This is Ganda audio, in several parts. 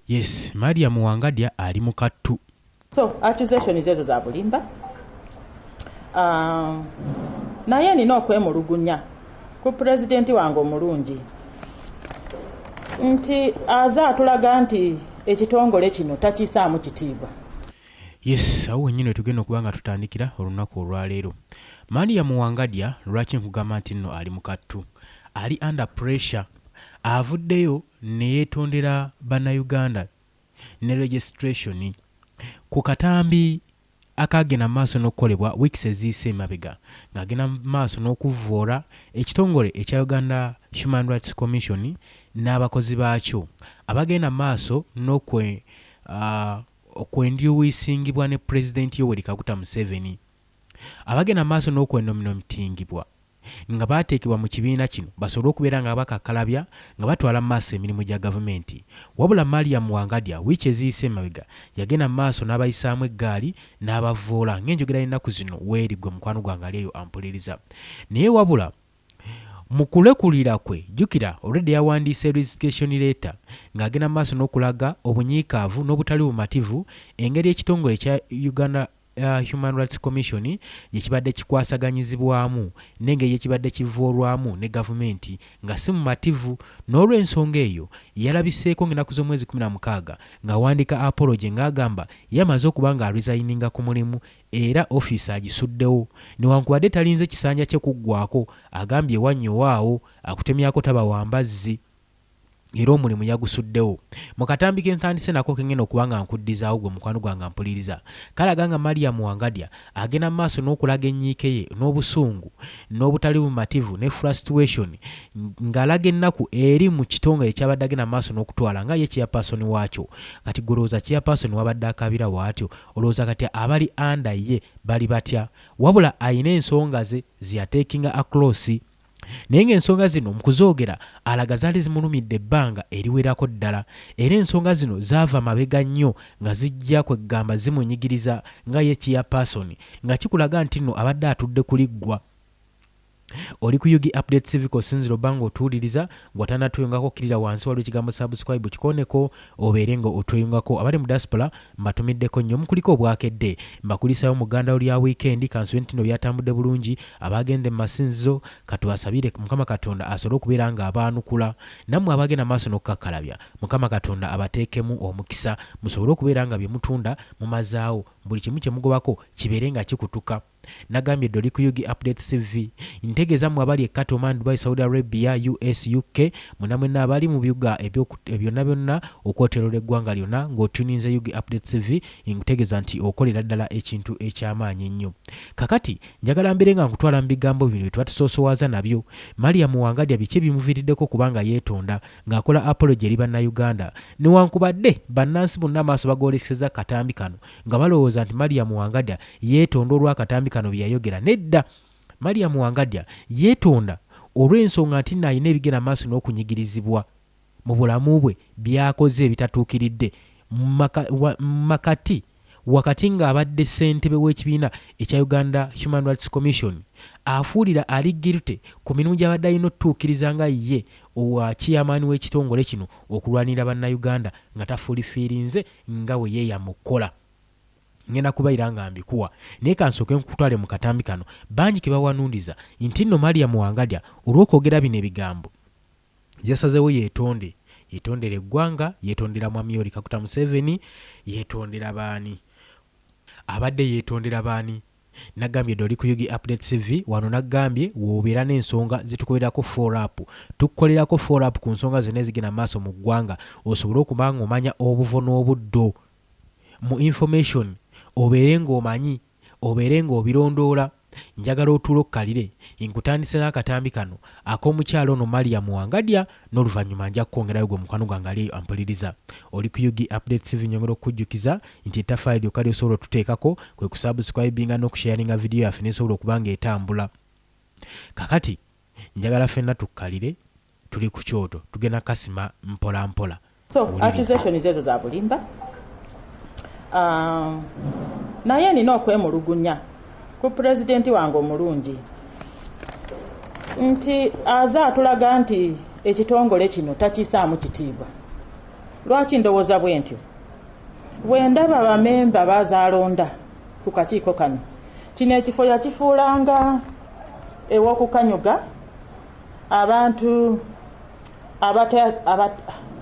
Yes, Maria Muwangadya ali mu kattu. So accusations ezo za bulimba. Naye nina okwemulugunya ku pulezidenti wange omulungi nti aza atulaga nti ekitongole kino takisaamu kitiibwa. Yes, awo wennyini tugenda okuba nga tutandikira olunaku olwaleero. Maria Muwangadya lwaki nkugamba nti nno ali mu kattu? Ali under pressure. Avuddeyo ne yeetondera bannayuganda ne registration ku katambi akagenda maaso n'okukolebwa weeks eziyise emabega ng'agenda maaso n'okuvvoola ekitongole ekya Uganda Human Rights Commission n'abakozi baakyo abagenda maaso okwendyuwisingibwa ne Pulezidenti Yoweri Kaguta Museveni, abagenda maaso n'okwenominomitingibwa nga baateekebwa mu kibiina kino basobole okubeera nga bakakkalabya nga batwala mu maaso emirimu gya gavumenti. Wabula Maria Muwangadya wiiki eziyise emabega yagenda mu maaso n'abayisaamu eggaali n'abavvoola ng'enjogera y'ennaku zino weerigwe mukwano gwange ali eyo ampuliriza. Naye wabula mu kulekulira kwe jjukira olwedde yawandiise resignation letter ng'agenda mu maaso n'okulaga obunyiikaavu n'obutali bumativu engeri ekitongole ekya Uganda Human Rights Commission yekibadde kikwasaganyizibwamu n'engeri yekibadde kivvoolwamu ne gavumenti nga si mumativu. N'olw'ensonga eyo yalabiseeko ng'ennaku z'omwezi 16 ng'awandiika apology ng'agamba yamaze okuba nga resigninga ku mulimu era ofiisi agisuddewo newankubadde talinze kisanja kye kuggwako, agambye wannyowaawo akutemyako taba wambazzi era omulimu yagusuddewo. Mu katambi k'entandise nako kengenda okuba nga nkuddizaawo gwe mukwano gwange mpuliriza kalaga nga Maria Muwangadya agenda mu maaso n'okulaga ennyiike ye n'obusungu n'obutali bumativu ne frustration ng'alaga ennaku eri mu kitongole ekyabadde agenda mu maaso n'okutwala nga ye chairperson waakyo. Kati golooza chairperson wabadde akabira waatyo, olowooza kati abali anda ye bali batya? Wabula ayina ensonga ze ziyateekinga across. Naye ng'ensonga zino mu kuzoogera alaga zaali zimulumidde ebbanga eriwerako ddala era ensonga zino zaava mabega nnyo nga zijja kwegamba zimunyigiriza nga ye chairperson nga kikulaga nti nno abadde atudde kuliggwa. Oli ku Yugi Update Civic osinzira obanga otuwuliriza ng'otanatuyungako kirira wansi waliwo ekigambo subscribe kikoneko obeere nga otweyungako. Abali mu diaspora mbatumiddeko nnyo mukuliko obwakedde mbakulisayo muganda lya weekend kansobe nti nno byatambudde bulungi abagende mu masinzizo katubasabire Mukama Katonda asobole okubeera nga abaanukula nammwe abagenda maaso n'okukakkalabya Mukama Katonda abateekemu omukisa musobole okubeera nga bye mutunda mumazaawo buli kimu kye mugobako kibeere nga kikutuka. Nagambye Doli ku Yugi Update CV ntegeeza mu abali Kato Man Dubai Saudi Arabia US UK munamwenna abali mu bibuga byonna byonna okwoterera eggwanga lyonna ng'otuninze Yugi Update CV nkutegeeza nti okolera ddala ekintu eky'amaanyi ennyo. Kakati njagala mbeere nga nkutwala mu bigambo bino bye tuba tusoosoowaza nabyo. Maria Muwangadya biki bimuviiriddeko kubanga yeetonda ng'akola apology eri bannayuganda newankubadde bannansi bonna amaaso bagooleseza katambi kano nga balowooza nti Maria Muwangadya yeetonda olw'akatambi kano byayogera. Nedda, Maria Muwangadya yeetonda olw'ensonga nti n'ayina ebigenda maaso n'okunyigirizibwa mu bulamu bwe byakoze ebitatuukiridde wakati ng'abadde ssentebe w'ekibiina ekya Uganda Human Rights Commission afuulira ali guilty ku mirimu gy'abadde alina otutuukiriza nga ye chairman w'ekitongole kino okulwanira bannayuganda nga tafulifiirinze nga we yeeyamukola. Ngenda kubayira nga mbikuwa naye kansooke nkutwale mu katambi kano bangi ke bawanundiza nti nno Maria Muwangadya olw'okwogera bino ebigambo yasazeewo yeetondera eggwanga, yeetondera mwami Yoweri Kaguta Museveni, yeetondera baani abadde yeetondera baani. Nagambye Doli ku Yugi Update CV wano nagambye woobeera n'ensonga zitukolerako follow-up. Tukukolerako follow-up ku nsonga zonna ezigenda maaso mu ggwanga osobole okuba nga omanya obuvo n'obuddo mu information obeere ng'omanyi obeere ng'obirondoola. Njagala otuula okkalire nkutandise n'akatambi kano ak'omukyalo ono Maria Muwangadya n'oluvannyuma nja kwongerayo gwe mukwano gwange ali ampuliriza. Oli ku Yugi Update CV nyongera okukujjukiza nti ettaffaali lyokka lyosobola otuteekako kwe kusubscribinga n'okusharinga vidiyo yaffe nesobola okuba nga etambula. Kakati njagala ffenna tukkalire tuli ku kyoto tugenda kasima mpola mpola. So accusations ezo za bulimba. Naye nina okwemulugunya ku pulezidenti wange omulungi nti aza atulaga nti ekitongole kino takisaamu kitiibwa. lwaki ndowooza bwe ntyo bwe ndaba bamemba bazaalonda ku kakiiko kano kino ekifo yakifuulanga ew'okukanyuga abantu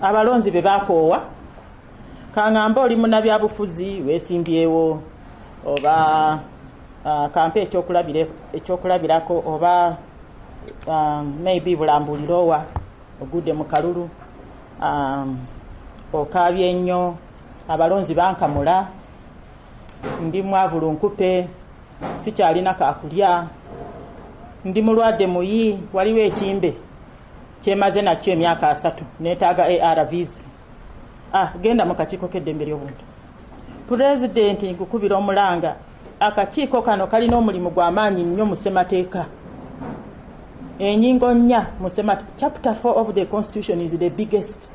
abalonzi be bakoowa kaŋŋamba oli munnabyabufuzi weesimbyewo oba kampe ekyokulabirako oba maybe bulambulirowa ogudde mu kalulu okaabye ennyo abalonzi bankamula ndi mwavulu nkupe sikyalina kakulya ndi mulwadde muyi waliwo ekimbe kyemaze nakyo emyaka 3 neetaaga ARVs genda mu kakiiko k'eddembe ly'obuntu pulezidenti nkukubira omulanga akakiiko kano kalina omulimu gw'amaanyi nnyo mu ssemateeka enyingo 4 mu chapter 4 of the constitution is the biggest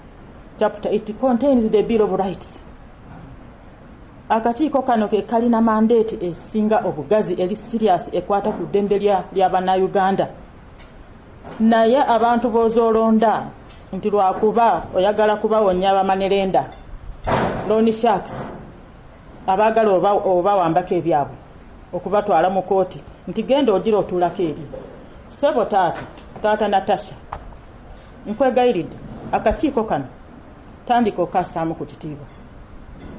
chapter. It contains the bill of rights. Akakiiko kano ke kalina mandate esinga obugazi eri serious ekwata ku ddembe ly'Abannayuganda naye abantu b'ozoolonda nti lwakuba oyagala kubawonya abamanerenda loan sharks abaagala oba wambako ebyabwe okubatwala mu kooti nti genda ogira otuulako eri sebo taata Natasha nkwegayiridde akakiiko kano tandika okassaamu ku kitiibwa.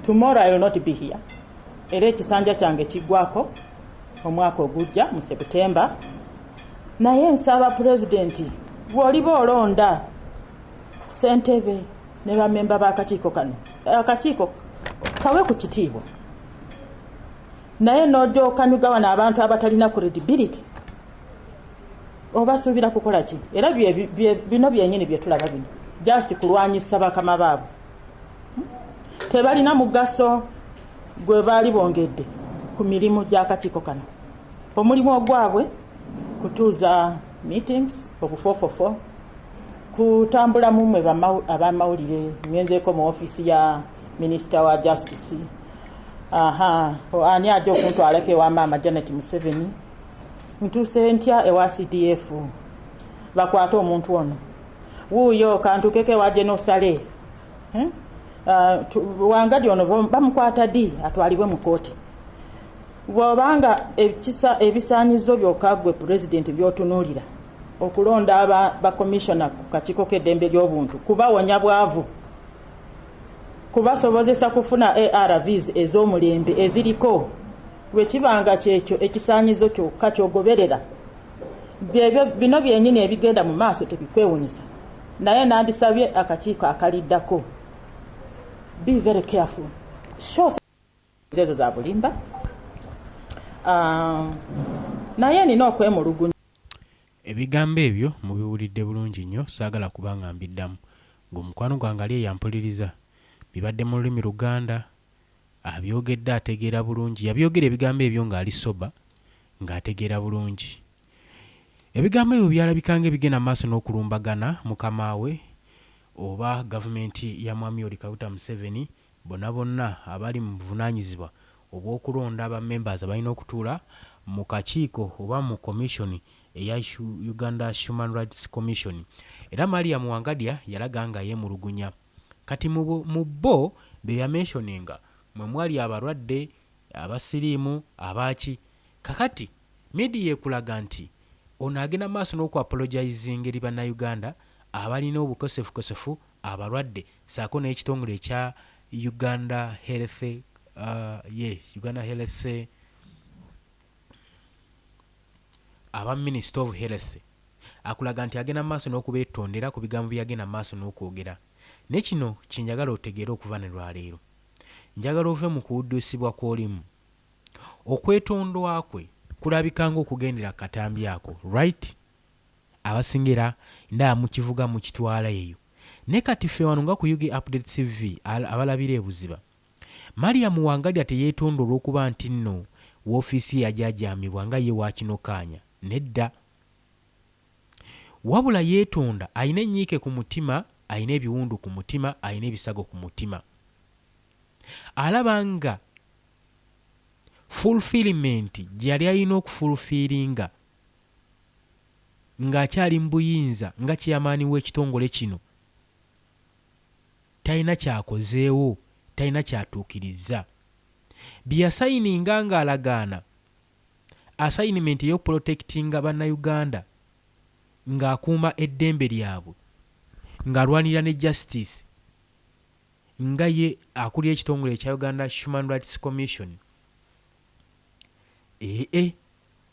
Tomorrow I will not be here. Era ekisanja kyange kiggwako omwaka ogujja mu September. Naye nsaba pulezidenti bw'oliba olonda ssentebe ne bamemba b'akakiiko kano akakiiko kawe ku kitiibwa naye n'ojja okanyuga wano abantu abatalina credibility obasuubira kukola ki? Era bino byennyini bye tulaba bino just kulwanyisa bakama baabo tebalina mugaso gwe baali bongedde ku mirimu gy'akakiiko kano. Omulimu ogwabwe kutuuza meetings obufofofo kutambula mumwe abamawulire ngenzeeko mu ofiisi ya minisita wa justice ani ajja okuntwalako ewa maama Janet Museveni ntuuse ntya ewa CDF bakwate omuntu ono wuuyo kantukeko ewa Genosale wangadi ono bamukwata ddi atwalibwe mu kooti. Bw'obanga ebisaanyizo byokka gwe pulezidenti by'otunuulira okulonda ba commissioner ku kakiiko k'eddembe ly'obuntu kubawonya bwavu kubasobozesa kufuna ARVs ez'omulembe eziriko bwe kibanga kyekyo ekisaanyizo kyokka kyogoberera bino byennyini ebigenda mu maaso tebikwewunyisa naye nandisabye akakiiko akaliddako be very careful ezo za bulimba naye nina okwemulugunya. Ebigambo ebyo mubiwulidde bulungi nnyo saagala kubanga mbiddamu ng'omukwano gwange ali eyampuliriza bibadde mu lulimi Luganda abyogedde ategeera bulungi yabyogera ebigambo ebyo ng'ali soba ng'ategeera bulungi. Ebigambo ebyo byalabikanga ebigenda maaso n'okulumbagana mukama we oba gavumenti ya Mwami Yoweri Kaguta Museveni bonna abali mu buvunaanyizibwa obw'okulonda aba members abalina okutuula mu kakiiko oba mu commission eya Uganda Human Rights Commission. Era Maria Muwangadya yalaga nga yeemulugunya kati mu bo be yamentioninga mwe mwali abalwadde abasiriimu abaaki kakati media ekulaga nti ono agenda maaso n'okuapologizing eri bannayuganda abalina obukosefukosefu abalwadde saako n'ekitongole ekya Uganda Health Uganda Health aba Minister of Health akulaga nti agenda maaso n'okubeetondera ku bigambo byagenda maaso n'okwogera. Ne kino kinjagala otegeera okuva ne lwaleero njagala ove mu kuwuddusibwa kw'olimu okwetondwa kwe kulabikanga okugendera katambi ako right abasingira ndaba mukivuga mukitwala eyo ne kati ffe wano nga ku UG Update TV abalabira ebuziba Maria Muwangadya teyeetonda olw'okuba nti nno woofiisi yajajamibwa nga ye wakinokanya nedda wabula yeetonda ayina ennyiike ku mutima ayina ebiwundu ku mutima ayina ebisago ku mutima alaba nga fulfillment gye yali alina okufulfiringa ng'akyali mu buyinza nga kyeyamaani w'ekitongole kino talina kyakozeewo, talina kyatuukiriza. bye yasayininga ng'alagaana asayinimenti ey'okuprotectinga bannayuganda ng'akuuma eddembe lyabwe ng'alwanirira ne justice nga ye akulira ekitongole ekya Uganda Human Rights Commission.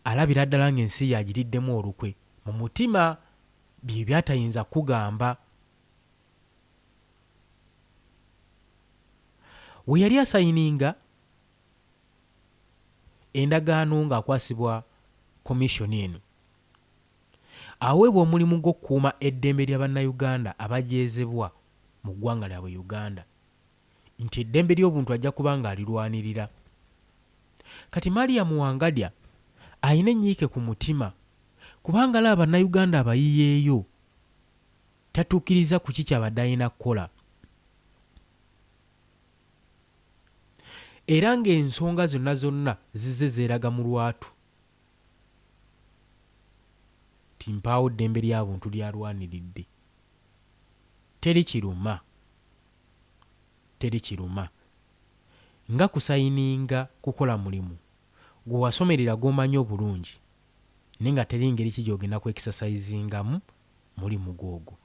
Alabira ddala ng'ensi yagiriddemu olukwe mu mutima bye byatayinza kugamba. We yali asayininga endagaano ng'akwasibwa komishoni eno, aweebwa omulimu gw'okukuuma eddembe lya bannayuganda abajeezebwa mu ggwanga lyabwe Uganda, nti eddembe ly'obuntu ajja kuba ng'alirwanirira. Kati Mariam Wangadya ayina ennyiike ku mutima kubanga alaba bannayuganda abayiyeeyo, tatuukiriza ku ki kyabadde alina kukola. Era ng'ensonga zonna zizze zeeraga mu lwatu timpaawo ddembe ly'abuntu lyalwaniridde. Teri kiruma nga kusayininga kukola mulimu gwe wasomerera gw'omanyi obulungi naye nga teri ngeri ki gy'ogenda kwekisasayizingamu mulimu gwogwo.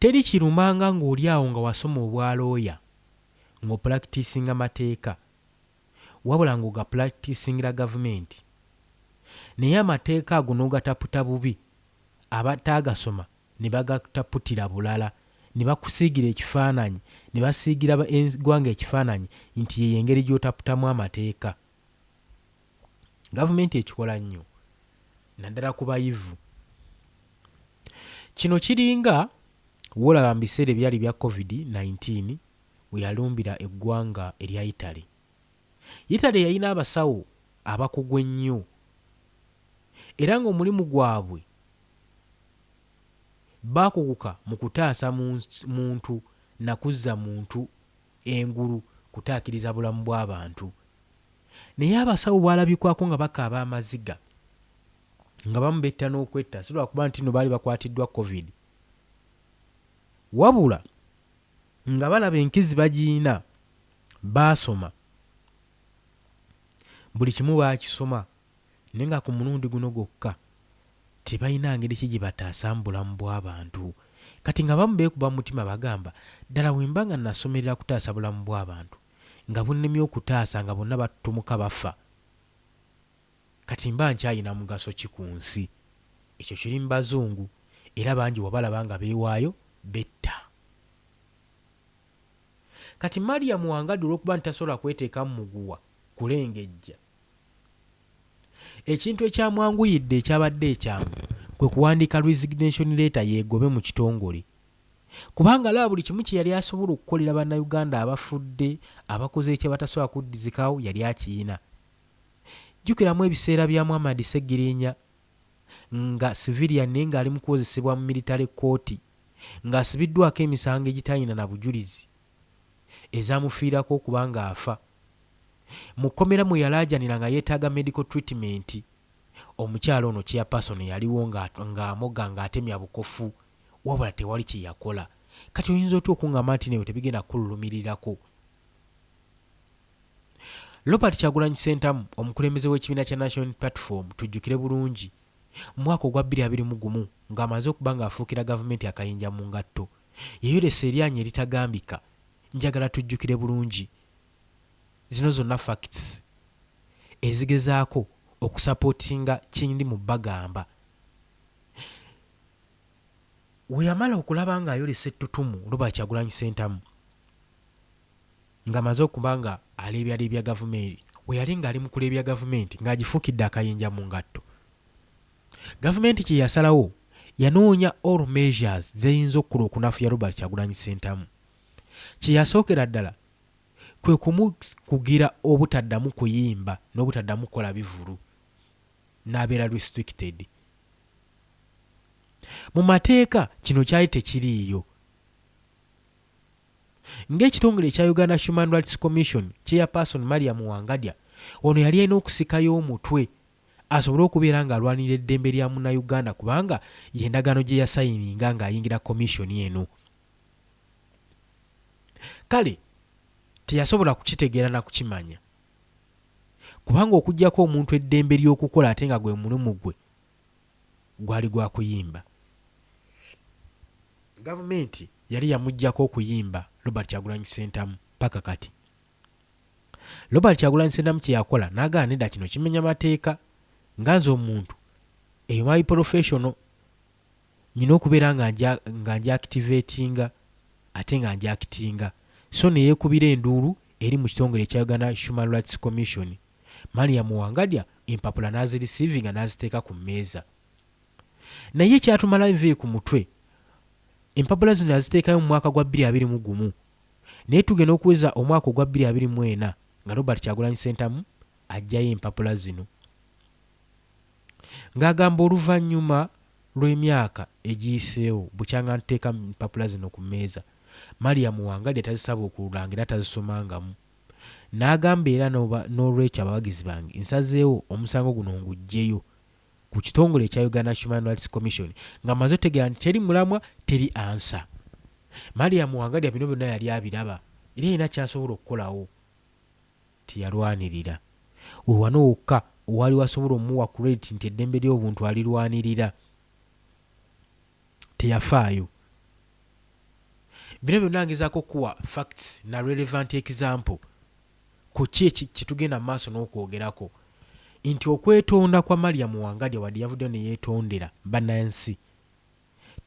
Teri kirumanga ng'oli awo nga wasoma obwalooya ng'opulakitisinga mateeka, wabula ng'ogapulakitisingira gavumenti, naye amateeka ago n'ogataputa bubi, abataagasoma ne bagataputira bulala, ne bakusiigira ekifaananyi, ne basiigira eggwanga ekifaananyi nti yeyo engeri gy'otaputamu amateeka. Gavumenti ekikola nnyo naddala ku bayivu. Kino kiringa wolaba mu biseera ebyali bya COVID-19 we yalumbira eggwanga erya Italy. Italy yalina abasawo abakugu ennyo era ng'omulimu gwabwe baakuguka mu kutaasa muntu na kuzza muntu engulu, kutaakiriza bulamu bw'abantu. Naye abasawo baalabikwako nga bakaaba amaziga, nga bamubetta n'okwetta, si lwakuba nti no baali bakwatiddwa COVID, wabula nga balaba enkizi bagiyina, baasoma, buli kimu baakisoma, naye nga ku mulundi guno gwokka tebalina ngeri ki gye bataasa mu bulamu bw'abantu. Kati nga bamu beekuba mu mutima bagamba, ddala bwe mba nga nasomerera kutaasa bulamu bw'abantu nga bunnemye okutaasa nga bonna batutumuka bafa, kati mba nkyayina mugaso ki ku nsi? Ekyo kiri mu Bazungu era bangi wabalaba nga beewaayo betta. Kati Mariam Wangadya olw'okuba nti tasobola kweteekamu muguwa kulengejja, ekintu ekyamwanguyidde ekyabadde ekyangu kwe kuwandiika resignation letter yeegobe mu kitongole, kubanga alaba buli kimu kye yali asobola okukolera bannayuganda abafudde, abakoze ekye batasobola kuddizikawo yali akiyina. Jjukiramu ebiseera bya Muhammad Sseggirinya nga civilian naye ng'ali mu kukozesebwa mu military court, ng'asibiddwako emisango egitalina na bujulizi ezaamufiirako okuba ng'afa. Mu kkomera mwe yalaajanira nga yeetaaga medical treatment, omukyalo ono chairperson yaliwo ng'amoga ng'atemya bukofu, wabula tewali kye yakola. Kati oyinza otya okuŋŋamba nti newe tebigenda kululumirirako? Robert Kyagulanyi Ssentamu, omukulembeze w'ekibiina kya National Platform tujjukire bulungi, mu mwaka ogwa 2021 ng'amaze okuba ng'afuukira gavumenti akayinja mu ngatto, yayolesa eryanyi eritagambika. Njagala tujjukire bulungi zino zonna facts ezigezaako okusapootinga kindi mu bagamba. We yamala okulaba ng'ayolesa ettutumu Robert Kyagulanyi Ssentamu ng'amaze okuba nga aleebyaleebya gavumenti, we yali ng'ali mu kuleebya gavumenti ng'agifuukidde akayinja mu ngatto. Gavumenti kye yasalawo yanoonya all measures zeyinza okukola okunafuya Robert Kyagulanyi Ssentamu. Kye yasookera ddala kwe kumukugira obutaddamu kuyimba n'obutaddamu kukola bivulu, n'abeera restricted. Mu mateeka kino kyali tekiriiyo. Ng'ekitongole ekya Uganda Human Rights Commission chairperson Mariam Wangadya, ono yali alina okusikayo omutwe asobole okubeera ng'alwanirira eddembe lya munnayuganda kubanga y'endagaano gye yasayininga ng'ayingira komishoni eno. Kale teyasobola kukitegeera na kukimanya kubanga okuggyako omuntu eddembe ly'okukola ate nga gwe mulimu gwe gwali gwa kuyimba. Gavumenti yali yamuggyako okuyimba Robert Kyagulanyi Ssentamu paka kati. Robert Kyagulanyi Ssentamu kye yakola n'agaana nedda kino kimenya mateeka nga nze omuntu eyo my professional nyina okubeera nga njakitivatinga ate nga njakitinga so ne yeekubira enduulu eri mu kitongole ekya Uganda Human Rights Commission. Maria Muwangadya empapula n'azirisiivinga n'aziteeka ku mmeeza. Naye kyatumala nve ku mutwe empapula zino yaziteekayo mu mwaka gwa 2021 naye tugenda okuweza omwaka ogwa 2024 nga Robert Kyagulanyi Ssentamu ajjayo empapula zino ng'agamba oluvannyuma lw'emyaka egiyiseewo bukyanga nteeka empapula zino ku mmeeza Maria Muwangadya tazisaba okulangira tazisomangamu. N'agamba era n'olwekyo abawagizi bange nsazeewo omusango guno nguggyeyo ku kitongole ekya Uganda Human Rights Commission nga maze otegeera nti teri mulamwa teri ansa. Maria Muwangadya bino byonna yali abiraba era erina kyasobola okukolawo teyalwanirira. Wewano wokka wali wasobola omuwa credit nti eddembe ly'obuntu alirwanirira teyafaayo. Bino byonna ngezaako kuwa facts na relevant example ku ki kitugenda mu maaso n'okwogerako nti okwetonda kwa Maria Muwangadya wadde yavuddeyo ne yeetondera bannansi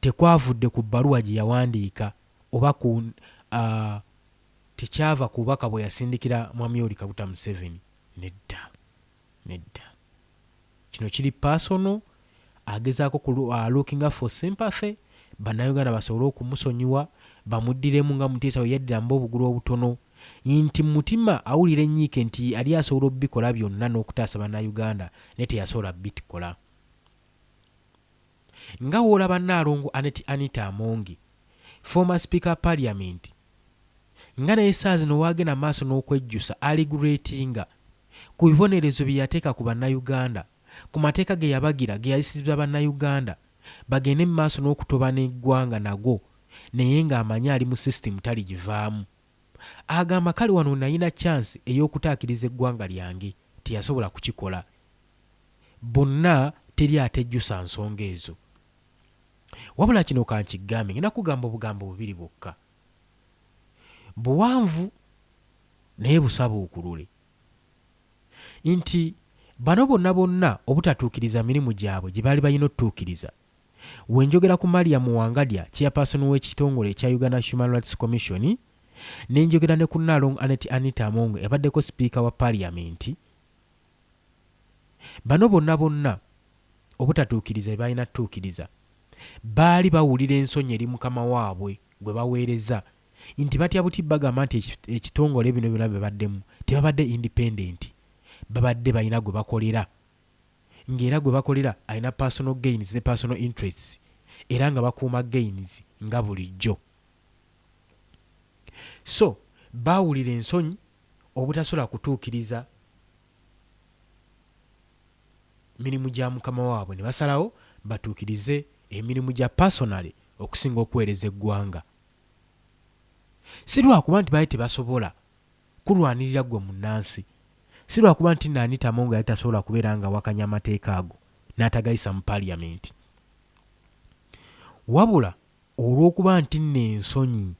tekwavudde ku bbaluwa gye yawandiika oba ku tekyava ku bubaka bwe yasindikira Mwami Yoweri Kaguta Museveni. Nedda kino kiri personal agezaako looking for sympathy bannayuganda basobole okumusonyiwa bamuddiremu nga Mutiisa we yaddira mba obugulu obutono nti mutima awulira ennyiike nti ali asobola obikola byonna n'okutaasa bannayuganda naye teyasobola bikola. Nga woolaba Nnaalongo Anita Amongi former speaker parliament nga naye saa zino waagenda maaso n'okwejjusa aliguratinga ku bibonerezo bye yateeka ku bannayuganda ku mateeka ge yabagira ge yayisizza bannayuganda bagende mu maaso n'okutobana eggwanga nago naye ng'amanya ali mu system taligivaamu. Agamba kale wano nayina chance ey'okutaakiriza eggwanga lyange teyasobola kukikola. Bonna teri atejjusa nsonga ezo. Wabula kino kankigambe ngenda kugamba obugambo bubiri bwokka buwanvu naye busaba okulule nti bano bonna obutatuukiriza mirimu gyabwe gye baali balina otutuukiriza. Wenjogera ku Maria Muwangadya chairperson w'ekitongole ekya Uganda Human Rights Commission nenjogera ne ku Nnaalongo Anita Amongi ebaddeko speaker wa parliament. Bano bonna obutatuukiriza bye balina tutuukiriza baali bawulira ensonyi eri mukama waabwe gwe baweereza nti batya buti bagamba nti ekitongole bino byonna bye baddemu tebabadde independent babadde balina gwe bakolera ng'era gwe bakolera alina personal gains ne personal interests era nga bakuuma gains nga bulijjo. So baawulira ensonyi obutasobola kutuukiriza mirimu gya mukama waabwe ne basalawo batuukirize emirimu gya personally okusinga okuweereza eggwanga. Si lwakuba nti baali tebasobola kulwanirira gwe munnansi, si lwakuba nti Anita Amongi yali tasobola kubeera nga wakanya amateeka ago n'atagayisa mu parliament, wabula olw'okuba nti n'ensonyi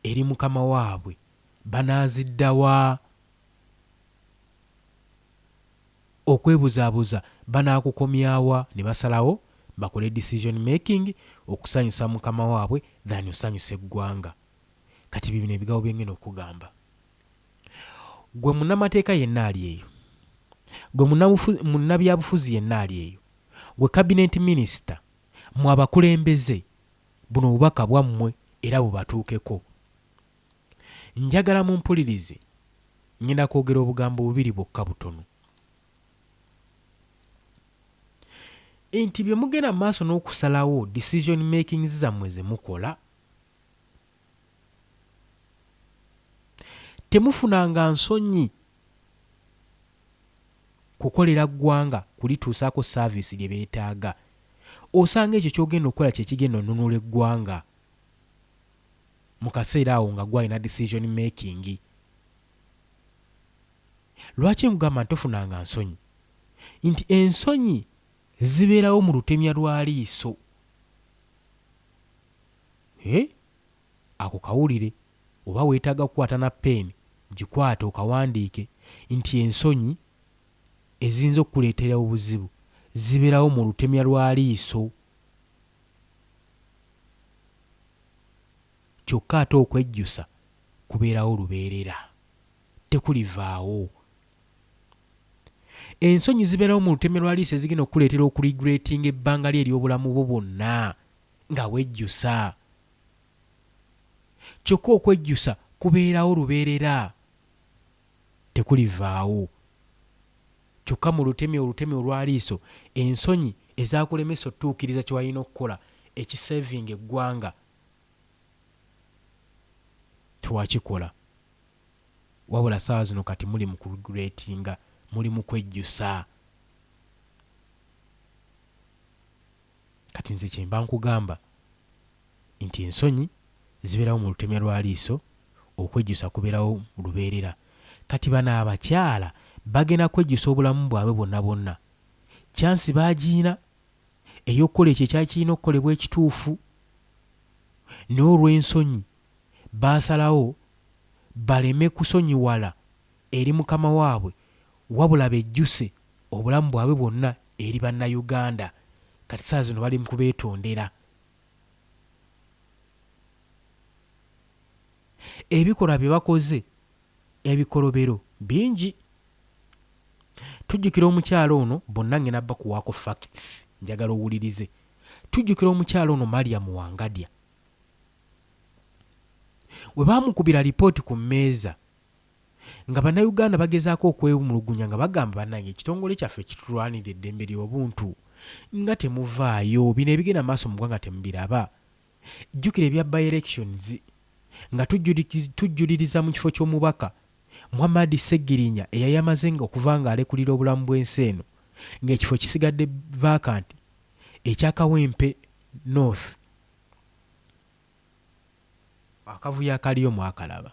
eri mukama waabwe banaaziddawa okwebuzaabuza banaakukomyawa ne basalawo bakole decision making okusanyusa mukama waabwe than osanyusa eggwanga. Kati bibino ebigawo byengenda okugamba gwe munnamateeka yenna ali eyo, gwe munnabyabufuzi yenna ali eyo, gwe cabinet minister, mwe abakulembeze buno obubaka bwammwe era bubatuukeko. Njagala mumpulirize ngenda kwogera obugambo bubiri bwokka butono nti bye mugenda mu maaso n'okusalawo decision making zammwe ze mukola temufunanga nsonyi kukolera ggwanga kulituusaako saaviisi gye beetaaga. Osanga ekyo ky'ogenda okukola kye kigenda onnunula eggwanga mu kaseera awo nga gwalina decision making. Lwaki nkugamba ntofunanga nsonyi? Nti ensonyi zibeerawo mu lutemya lwa liiso. Ako kawulire, oba weetaaga kukwata na peeni gikwate okawandiike nti ensonyi eziyinza okukuleetera obuzibu zibeerawo mu lutemya lwa liiso. Kyokka ate okwejjusa kubeerawo lubeerera, tekulivaawo. Ensonyi zibeerawo mu lutemya lwa liiso ezigenda okukuleetera okuregulating ebbanga lye ery'obulamu bwo bwonna nga wejjusa. Kyokka okwejjusa kubeerawo lubeerera, tekulivaawo. Kyokka mu lutemi olwa liiso ensonyi ezaakulemesa otuukiriza kye walina okukola ekisevinga eggwanga tewakikola. Wabula saawa zino kati muli mu kuregulatinga, muli mu kwejjusa. Kati nze kye mba nkugamba nti ensonyi zibeerawo mu lutemya lwa liiso, okwejjusa kubeerawo lubeerera. Kati bano abakyala bagenda kwejjusa obulamu bwabwe bwonna bwonna. Chansi bagiina ey'okukola ekyo ekyali kirina okukolebwa ekituufu, naye olw'ensonyi baasalawo baleme kusonyiwala eri mukama waabwe, wabula bejjuse obulamu bwabwe bwonna eri bannayuganda. Kati saa zino bali mu kubeetondera. Ebikolwa bye bakoze ebikolobero bingi. Tujjukira omukyalo ono, bonna ngenda bakuwaako facts, njagala owulirize. Tujjukira omukyalo ono Mariam Wangadya we baamukubira lipooti ku mmeeza nga bannayuganda bagezaako okwemulugunya nga bagamba bannange ekitongole kyaffe kitulwanira eddembe ly'obuntu nga temuvaayo, bino ebigenda maaso mu ggwanga temubiraba. Jjukira ebya by elections nga tujjuliriza mu kifo ky'omubaka Muhammad Segirinya eyali amaze nga okuva nga alekulira obulamu bw'ensi eno, ng'ekifo kisigadde vacant ekya Kawempe North. Akavuyo akaliyo mwakalaba.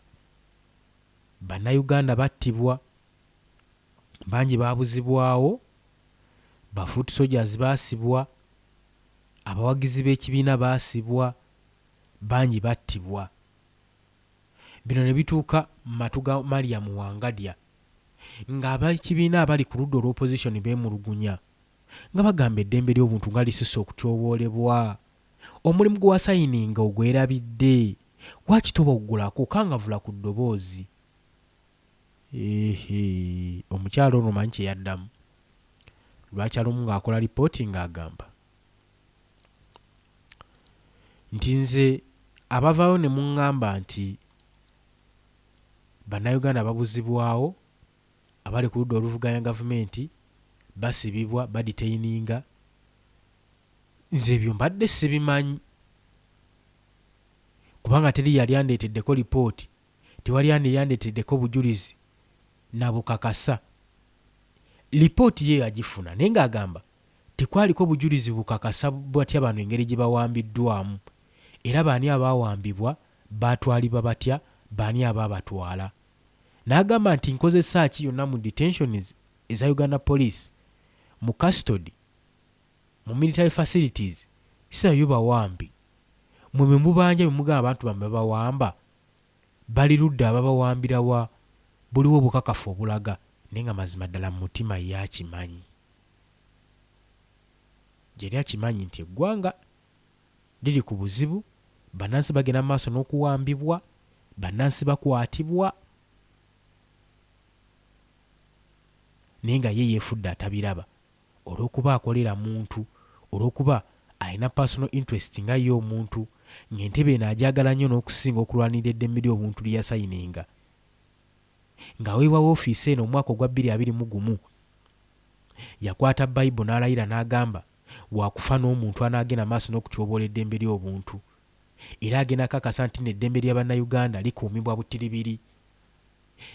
Bannayuganda battibwa, bangi baabuzibwawo, bafoot soldiers baasibwa, abawagizi b'ekibiina baasibwa, bangi battibwa. Bino ne bituuka matu ga Mariam Wangadya ng'abakibiina abali ku ludda olw'opposition beemulugunya nga bagamba eddembe ly'obuntu nga lisusse okutyoboolebwa. Omulimu gwe wasayininga ogwerabidde, wakitoba okugulako kangavula ku ddoboozi. Omukyalo ono manyi kye yaddamu. Lwakyalomu ng'akola lipooti ng'agamba nti nze abavaayo ne muŋŋamba nti bannayuganda babuzibwawo, abali ku ludda oluvuganya gavumenti basibibwa, baditeininga, nze ebyo mbadde sibimanyi kubanga teri yali yandeeteddeko lipooti, tewali yandeeteddeko bujulizi na bukakasa. Lipooti ye yagifuna naye ng'agamba tekwaliko bujulizi bukakasa batya bano engeri gye bawambiddwamu, era baani abaawambibwa baatwalibwa batya, baani abaabatwala. N'agamba nti nkozesa ki yonna mu detentions eza Uganda Police, mu custody, mu military facilities, sinayo bawambi. Mwe mubanja bwe mugamba abantu bammwe bawamba, bali ludda ababawambira wa, buliwo obukakafu obulaga, naye nga mazima ddala mu mutima ye akimanyi. Gyeri akimanyi nti eggwanga liri ku buzibu, bannansi bagenda mu maaso n'okuwambibwa, bannansi bakwatibwa, naye nga ye yeefudde atabiraba olw'okuba akolera muntu, olw'okuba alina personal interest nga ye omuntu, ng'entebe eno agyagala nnyo n'okusinga okulwanira eddembe ly'obuntu lye yasayininga. Ng'aweebwa woofiisi eno omwaka ogwa 2021 yakwata Bayibuli n'alayira n'agamba waakufa n'omuntu anaagenda maaso n'okutyoboola eddembe ly'obuntu, era agenda kakasa nti n'eddembe ly'Abannayuganda likuumibwa butiribiri.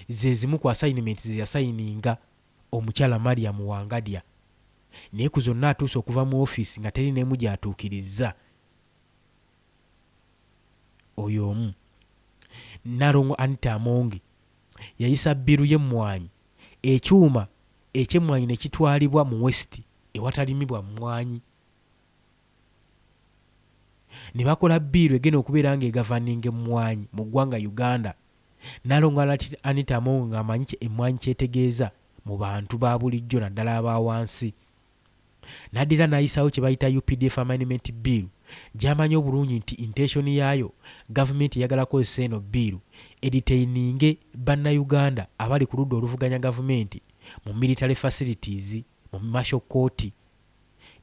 Ze zimu ku assignment ze yasayininga omukyala Mariam Wangadya naye ku zonna atuuse okuva mu ofiisi nga teri n'emu gy'atuukirizza. Oyo omu. Nnaalongo Anita Amongi yayisa bbiru y'emmwanyi, ekyuma eky'emmwanyi ne kitwalibwa mu West ewatalimibwa mmwanyi. Ne bakola bbiru egenda okubeera ng'egavaninga emmwanyi mu ggwanga Uganda. Nnaalongo Anita Amongi ng'amanyi emmwanyi kyetegeeza mu bantu ba bulijjo naddala aba wansi. N'addira n'ayisawo kye bayita UPDF Amendment Bill gy'amanyi obulungi nti intention yaayo gavumenti eyagala kozesa eno bbiru editaininge bannayuganda abali ku ludda oluvuganya gavumenti mu military facilities, mu martial court.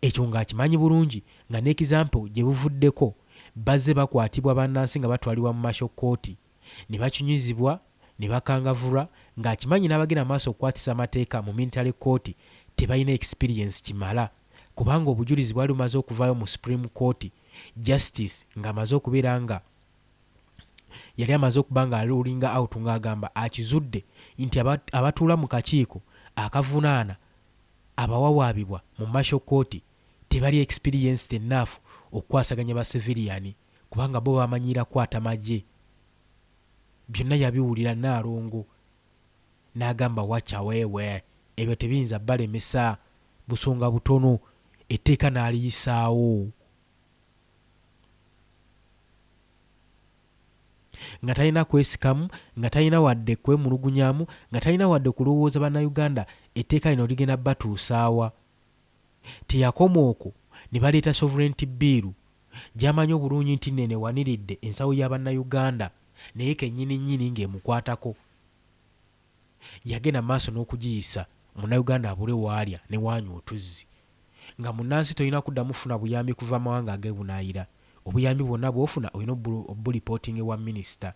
Ekyo ng'akimanyi bulungi nga n'ekizampo gye buvuddeko bazze bakwatibwa bannansi nga batwalibwa mu martial court ne bakinyuzibwa ne bakangavulwa, ng'akimanyi n'abagenda maaso okukwatisa amateeka mu military court tebalina experience kimala, kubanga obujulizi bwali bumaze okuvaayo mu Supreme Court. Justice ng'amaze okubeera nga yali amaze okuba nga alulinga out ng'agamba akizudde nti abatuula mu kakiiko akavunaana abawawaabibwa mu martial court tebali experienced enough okukwasaganya ba civilian, kubanga bo bamanyira kwata magye. Byonna yabiwulira Nnaalongo n'agamba wacha weewe, ebyo tebiyinza balemesa, busonga butono, etteeka n'aliyisaawo. Nga talina kwesikamu, nga talina wadde kwemulugunyamu, nga talina wadde kulowooza bannayuganda etteeka lino ligenda batuusaawa. Teyakoma okwo ne baleeta sovereignty bill gy'amanyi obulungi nti nene waniridde ensawo y'abannayuganda naye kennyini nnyini ng'emukwatako. Yagenda maaso n'okugiyisa munnayuganda abule waalya ne waanywa otuzzi, nga munnansi tolina kuddamu funa buyambi kuva mawanga ag'ebunaayira. Obuyambi bwonna bw'ofuna olina obulipootinga ewa minisita.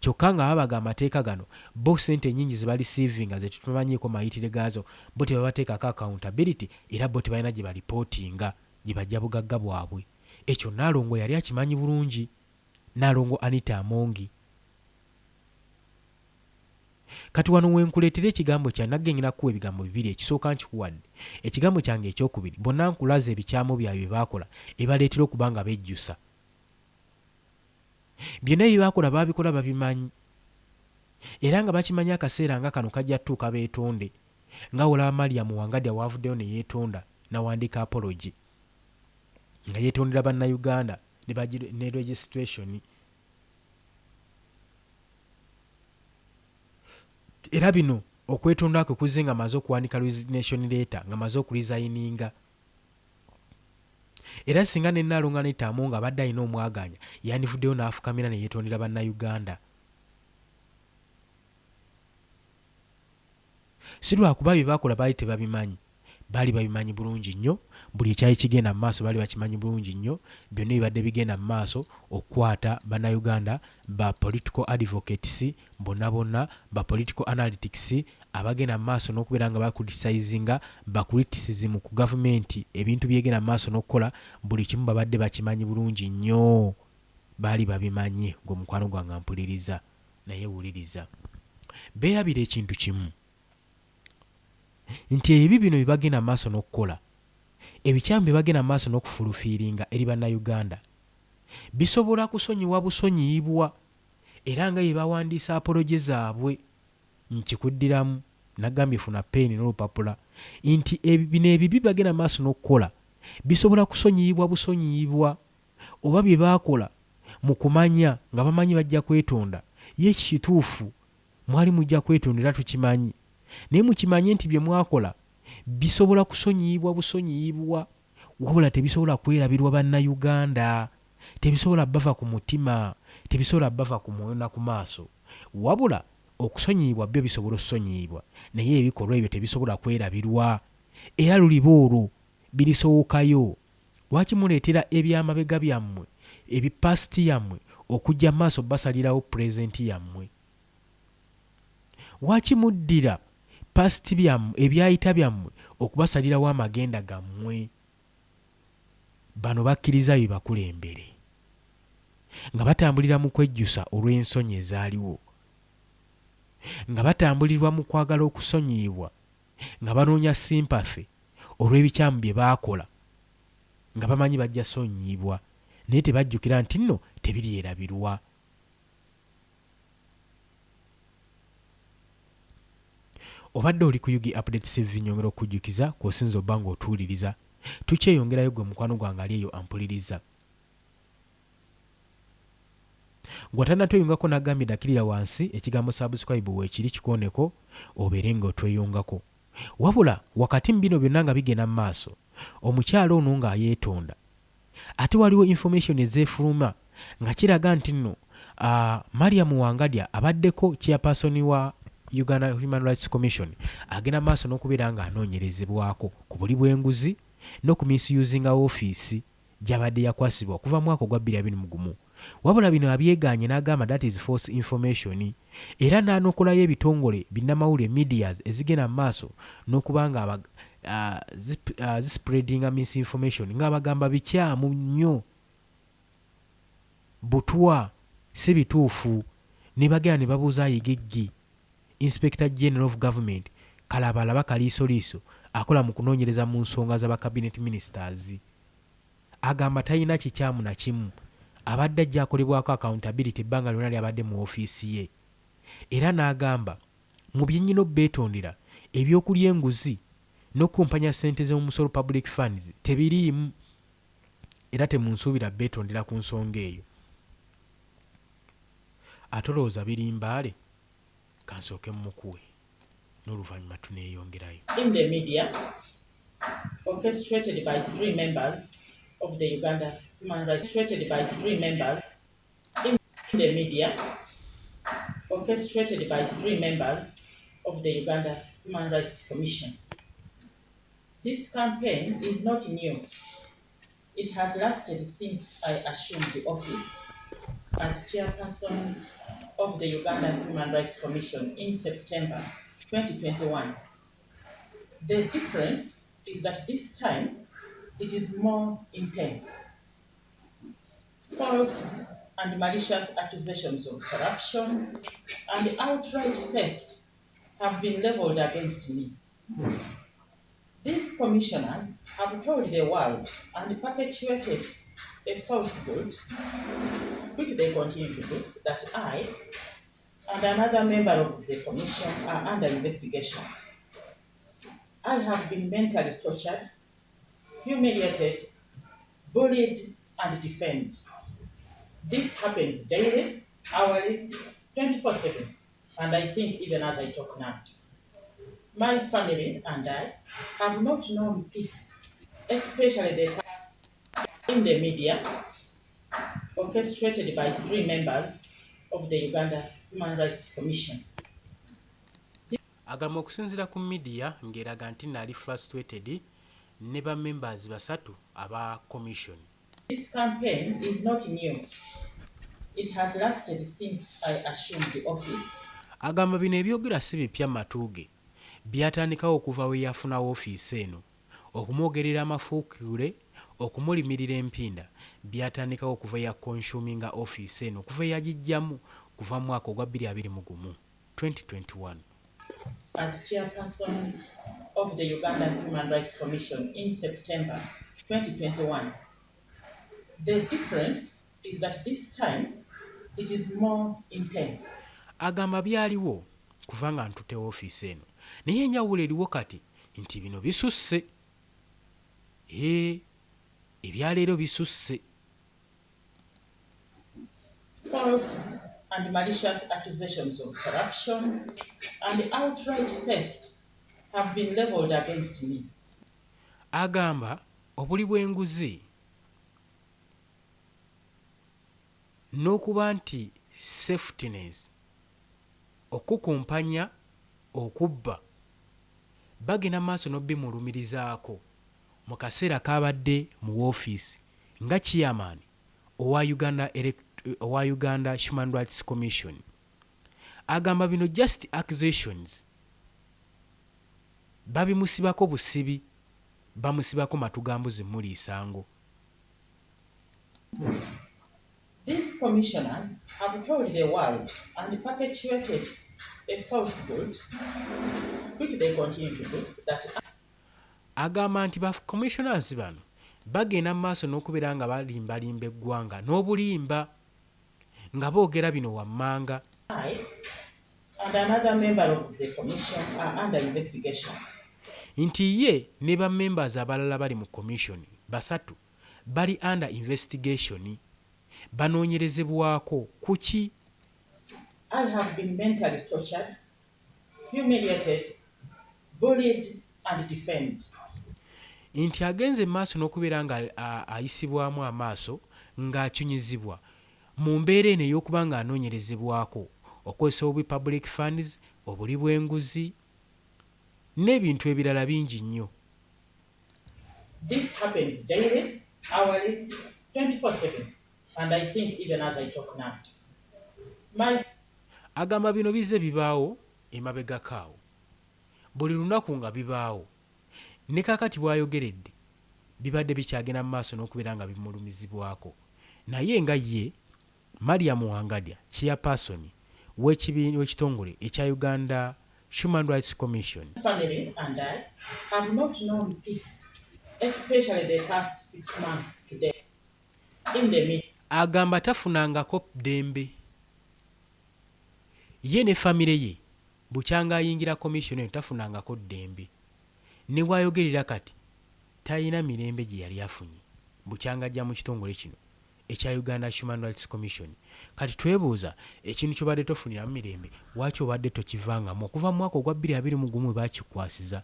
Kyokka nga babaga amateeka gano bo ssente nnyingi ze balisiivinga ze tutumanyiiko mayitire gaazo bo tebabateekako accountability era bo tebalina gye balipootinga gye bajja bugagga bwabwe. Ekyo Nnaalongo yali akimanyi bulungi. Nnaalongo Anita Amongi. Kati wano wenkuleetera ekigambo kyange nagge ngina kuwa ebigambo bibiri, ekisooka nkikuwadde. Ekigambo kyange ekyokubiri, bonna nkulaza ebikyamu byabwe bye baakola ebaleetera okuba nga bejjusa. Byonna bye baakola baabikola babimanyi era nga bakimanyi akaseera nga kano kajja tuuka beetonde, nga olaba Mariam Wangadya waavuddeyo ne yeetonda n'awandiika apology nga yeetondera bannayuganda ne registration. Era bino okwetonda kwe kuzze nga amaze okuwandika resignation letter nga amaze okuresigninga. Era singa ne Nnaalongo Anita Amongi abadde alina omwaganya yandivuddeyo n'afukamira ne yeetondera bannayuganda. Si lwakuba bye baakola baali tebabimanyi, baali babimanyi bulungi nnyo. Buli ekyali kigenda mu maaso baali bakimanyi bulungi nnyo. Byonna bibadde bigenda mu maaso okukwata bannayuganda ba political advocates bonna ba political analytics abagenda mu maaso n'okubeera nga bacriticinga ba criticism ku gavumenti, ebintu byegenda mu maaso n'okukola buli kimu babadde bakimanyi bulungi nnyo. Baali babimanyi. Ng'omukwano gwange mpuliriza naye wuliriza. Beerabira ekintu kimu nti ebi bino bye bagenda mu maaso n'okukola, ebikyamu bye bagenda mu maaso n'okufulufiiringa eri bannayuganda bisobola kusonyiwa busonyiibwa era nga bye bawandiisa apology zaabwe. Nkikuddiramu nagambye funa peeni n'olupapula nti bino ebibi bagenda mu maaso n'okukola bisobola kusonyiibwa busonyiibwa oba bye baakola mu kumanya nga bamanyi bajja kwetonda. Ye kituufu mwali mujja kwetonda era tukimanyi, naye mukimanye nti bye mwakola bisobola kusonyiibwa busonyiibwa, wabula tebisobola kwerabirwa bannayuganda, tebisobola bava ku mutima, tebisobola bava ku mwoyo na ku maaso. Wabula okusonyiibwa byo bisobola okusonyiibwa naye ebikolwa ebyo tebisobola kwerabirwa era luliba olwo birisowokayo. Lwaki muleetera ebyamabega byammwe ebipasiti yammwe okujja maaso basalirawo pulezenti yammwe? Lwaki muddira pasiti byammwe ebyayita byammwe okubasalirawo amagenda gammwe? Bano bakkiriza bye bakulembere nga batambulira mu kwejjusa olw'ensonyi ezaaliwo, nga batambulirwa mu kwagala okusonyiibwa nga banoonya sympathy olw'ebikyamu bye baakola nga bamanyi bajja sonyiibwa naye tebajjukira nti nno tebiryerabirwa. Obadde oli ku Yugi Update CV nyongera okujjukiza kw'osinza obba ng'otuwuliriza. Tukyeyongerayo gwe mukwano gwange ali eyo ampuliriza. Gw'atannatweyungako n'agambye ddakirira wansi ekigambo subscribe weekiri kikoneko obeere ng'otweyungako. Wabula wakati mu bino byonna nga bigenda mu maaso omukyala ono ng'ayeetonda ate waliwo information ezeefuluma nga kiraga nti nno Mariam Wangadya abaddeko chairperson wa Uganda Human Rights Commission agenda maaso n'okubeera ng'anoonyerezebwako ku buli bw'enguzi n'oku misusinga woofiisi gy'abadde yakwasibwa okuva mu mwaka ogwa 2021. Wabula bino abyegaanye n'agamba that is false information era n'anokolayo ebitongole binnamawulire medias ezigenda mu maaso n'okuba nga spreading misinformation ng'abagamba bikyamu nnyo butwa si bituufu ne bagenda ne babuuza Yigiggi Inspector General of Government Kalabalaba Kaliisoliiso akola mu kunoonyereza mu nsonga za cabinet ministers. Agamba talina kikyamu na kimu abadde ajja akolebwako accountability ebbanga lyonna lyabadde mu ofiisi ye. Era n'agamba mu byennyina obbeetondera ebyokulya enguzi n'okumpanya ssente z'omusolo public funds tebiriimu era temunsuubira beetondera ku nsonga eyo. Atolowooza biri mbaale kansooke mmukuwe n'oluvannyuma tuneeyongerayo. In the media, orchestrated by three members of the Uganda Human Rights, orchestrated by three members in the media, orchestrated by three members of the Uganda Human Rights Commission. This campaign is not new. It has lasted since I assumed the office as chairperson of the Uganda Human Rights Commission in September 2021. The difference is that this time it is more intense. False and malicious accusations of corruption and outright theft have been leveled against me. These commissioners have told the world and perpetuated a falsehood, which they continue to do, that I and another member of the commission are under investigation. I have been mentally tortured, humiliated, bullied, and defamed. This happens daily, hourly, 24/7, and I think even as I talk now. My family and I have not known peace, especially the past in the media, orchestrated by three members of the Uganda Human Rights Commission. Agamba okusinziira ku media ng'eraga nti naali frustrated ne ba members basatu aba commission. This campaign is not new. It has lasted since I assumed the office. Agamba bino ebyogera si bipya matuuge byatandikawo okuva we yafuna woofiisi eno okumwogerera amafuukire okumulimirira empinda byatandikawo okuva ya consuminga office eno okuva yagijjamu kuva mu mwaka ogwa 2021 2021. As chairperson of the Uganda Human Rights Commission in September 2021. The difference is that this time it is more intense. Agamba byaliwo kuva nga ntute ofiisi eno naye enjawulo eriwo kati nti bino bisusse. Ebyaleero bisusse. False and malicious accusations of corruption and outright theft have been leveled against me. Agamba obuli bw'enguzi n'okuba nti safetiness okukumpanya okubba bagenda maaso n'obbimulumirizaako mu kaseera kabadde mu woofiisi nga chairman owa Uganda Human Rights Commission. Agamba bino just accusations babimusibako busibi bamusibako matugambuzi muli isango. These commissioners have told the world and perpetuated a falsehood, which they continue to do, that agamba nti ba commissioners bano bagenda mu maaso n'okubeera nga balimbalimba eggwanga n'obulimba nga boogera bino wammanga. I and another member of the commission are under investigation. Nti ye ne ba members abalala bali mu commission basatu bali under investigation banoonyerezebwako ku ki? I have been mentally tortured, humiliated, bullied and defamed. Nti agenze maaso n'okubeera nga ayisibwamu amaaso ng'akyunyizibwa mu mbeera eno ey'okuba nga anoonyerezebwako okozesa obubi public funds, obuli bw'enguzi n'ebintu ebirala bingi nnyo. This happens daily, hourly, 24/7, and I think even as I talk now. Agamba bino bize bibaawo emabegakaawo buli lunaku nga bibaawo ne kaakati bw'ayogeredde bibadde bikyagenda mu maaso n'okubeera nga bimulumizibwako, naye nga ye Mariam Wangadya chairperson w'ekitongole ekya Uganda Human Rights Commission. Family and I have not known peace, especially the past 6 months today. In the media. Agamba tafunangako ddembe ye ne famire ye bukyanga ayingira commission eno tafunangako ddembe, ne bwayogerera kati talina mirembe gye yali afunye bukyanga ajja mu kitongole kino ekya Uganda Human Rights Commission. Kati twebuuza ekintu ky'obadde tofuniramu mirembe lwaki obadde tokivangamu? Okuva mu mwaka ogwa 2021 baakikwasiza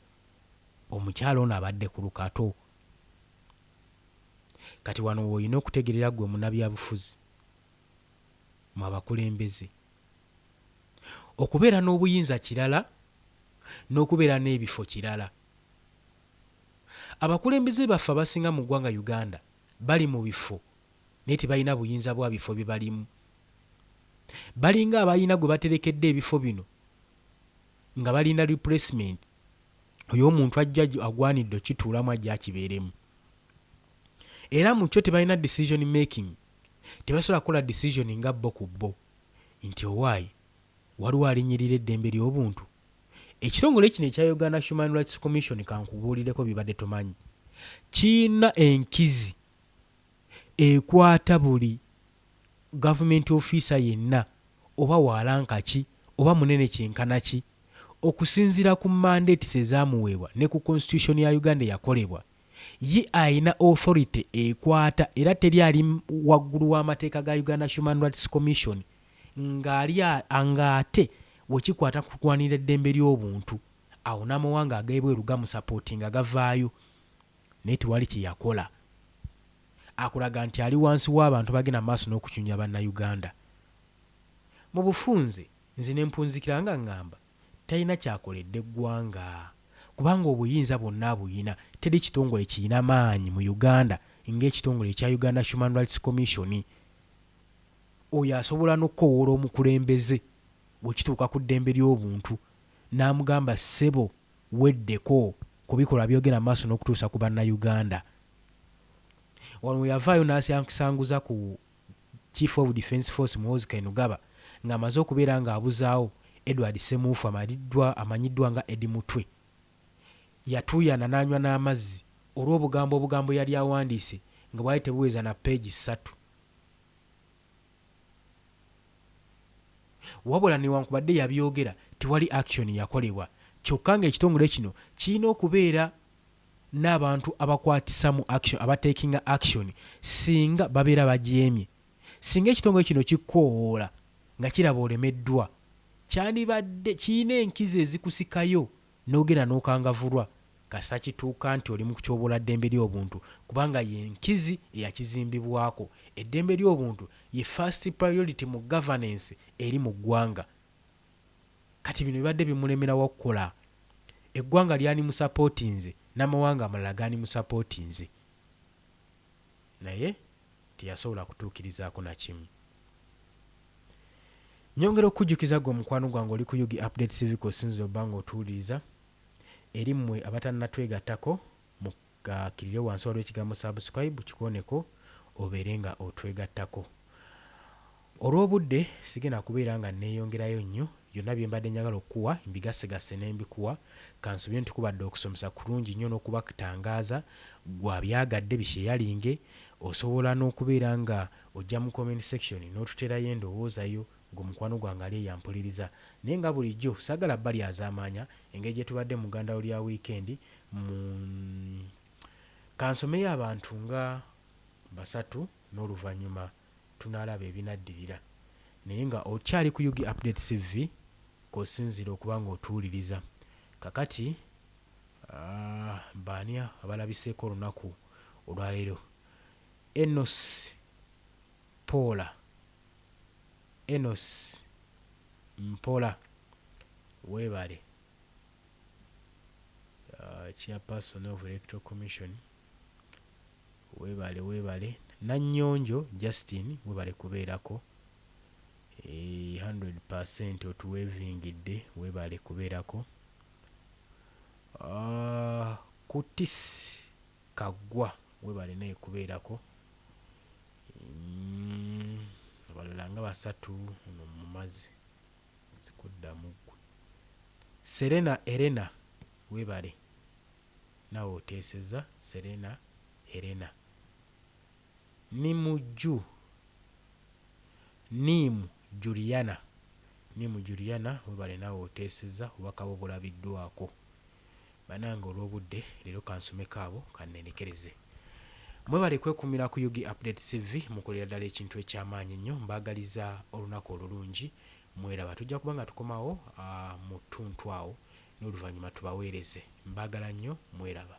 omukyalo ono abadde ku lukato. Kati wano woolina okutegerera gwe munnabyabufuzi mu abakulembeze okubeera n'obuyinza kirala n'okubeera n'ebifo kirala. Abakulembeze baffe abasinga mu ggwanga Uganda bali mu bifo naye tebalina buyinza bwa bifo bye balimu. Balinga abalina gwe baterekedde ebifo bino nga balina replacement oy'omuntu ajja agwanidde okituulamu ajja akibeeremu. Era mu kyo tebalina decision making, tebasobola kukola decision nga bo ku bo nti owaayi waliwo alinyirira eddembe ly'obuntu. Ekitongole kino ekya Uganda Human Rights Commission kankubuulireko bibadde tomanyi, kiina enkizi ekwata buli government officer yenna oba waalankaki oba munene kyenkana ki okusinziira ku mandates ezaamuweebwa ne ku constitution ya Uganda eyakolebwa. Ye ayina authority ekwata era teri ali waggulu w'amateeka ga Uganda Human Rights Commission ng'ate wekikwata kukwanira eddembe ly'obuntu awo n'amawanga ag'ebweru gamusapootinga gavaayo, naye tewali kye yakola. Akulaga nti ali wansi w'abantu bagenda maaso n'okukyunya bannayuganda. Mu bufunze nze ne mpunzikira nga ngamba talina kyakoledde eggwanga kubanga obuyinza bwonna buyina. Teri kitongole kirina maanyi mu Uganda ng'ekitongole ekya Uganda Human Rights Commission. Oyo asobola n'okukowoola omukulembeze bwe kituuka ku ddembe ly'obuntu n'amugamba ssebo weddeko ku bikolwa byogera maaso n'okutuusa ku bannayuganda. Wano yavaayo n'asanguza ku Chief of Defence Force Muhoozi Kainerugaba ng'amaze okubeera ng'abuzaawo Edward Ssemuufu amanyiddwa nga Eddie Mutwe. Yatuuyana n'anywa n'amazzi olw'obugambo yali awandiise nga bwali tebuweza na peegi 3. Wabula newankubadde yabyogera tewali action yakolebwa, kyokka ng'ekitongole kino kirina okubeera n'abantu abakwatisamu action, abatekinga action singa babeera bajeemye. Singa ekitongole kino kikkoowoola nga kiraba olemeddwa, kyandibadde kirina enkizi ezikusikayo n'ogenda n'okangavulwa kasita kituuka nti oli mu kutyoboola ddembe ly'obuntu, kubanga y'enkizi eyakizimbibwako. Eddembe ly'obuntu ye first priority mu governance eri mu ggwanga. Kati bino bibadde bimulemerawo okukola. Eggwanga lyani musapootinze n'amawanga amalala gani musapootinze, naye teyasobola kutuukirizaako na kimu. Nyongera okujjukiza gwe mukwano gwange oli ku Yugi Update TV osinzira obba ng'otuwuliriza. Eri mmwe abatannatwegattako mukkirire wansi waliwo ekigambo subscribe kikoneko obeere nga otwegattako. Olw'obudde sigenda kubeera nga neeyongerayo nnyo byonna bye mbadde njagala okukuwa mbigassegase n'embikuwa kansobye nti kubadde okusomesa kulungi nnyo n'okubakutangaaza gwabyagadde bisheyalinge osobola n'okubeera nga ojja mu comment section n'otuterayo endowoozayo ng'omukwano gwange ali eyampuliriza naye nga bulijjo saagala bbali azaamaanya engeri gye tubadde mu ggandalo lya wiikendi kansomeyo abantu nga basatu n'oluvannyuma tunaalaba ebinaddirira naye nga okyali ku Yugi Update TV k'osinzira okuba ng'otuwuliriza kakati baani abalabiseeko olunaku olwaleero Enos Mpola weebale chairperson of Electoral Commission weebale Nannyonjo Justin weebale kubeerako 100% otuweevingidde weebale kubeerako Kutis Kaggwa weebale naye kubeerako abalala nga basatu ono mu mazzi sikuddamu ggwe Serena Elena weebale nawe oteeseza Serena Elena Nimu Juliana weebale nawe oteeseza obubaka bwo bulabiddwako banange olw'obudde leero kansomeko abo kannenekereze mwebale kwekumira ku Yugi Update TV mukolera ddala ekintu eky'amaanyi ennyo mbaagaliza olunaku olulungi mweraba tujja kuba nga tukomawo mu ttuntu awo n'oluvannyuma tubaweereze mbaagala nnyo mweraba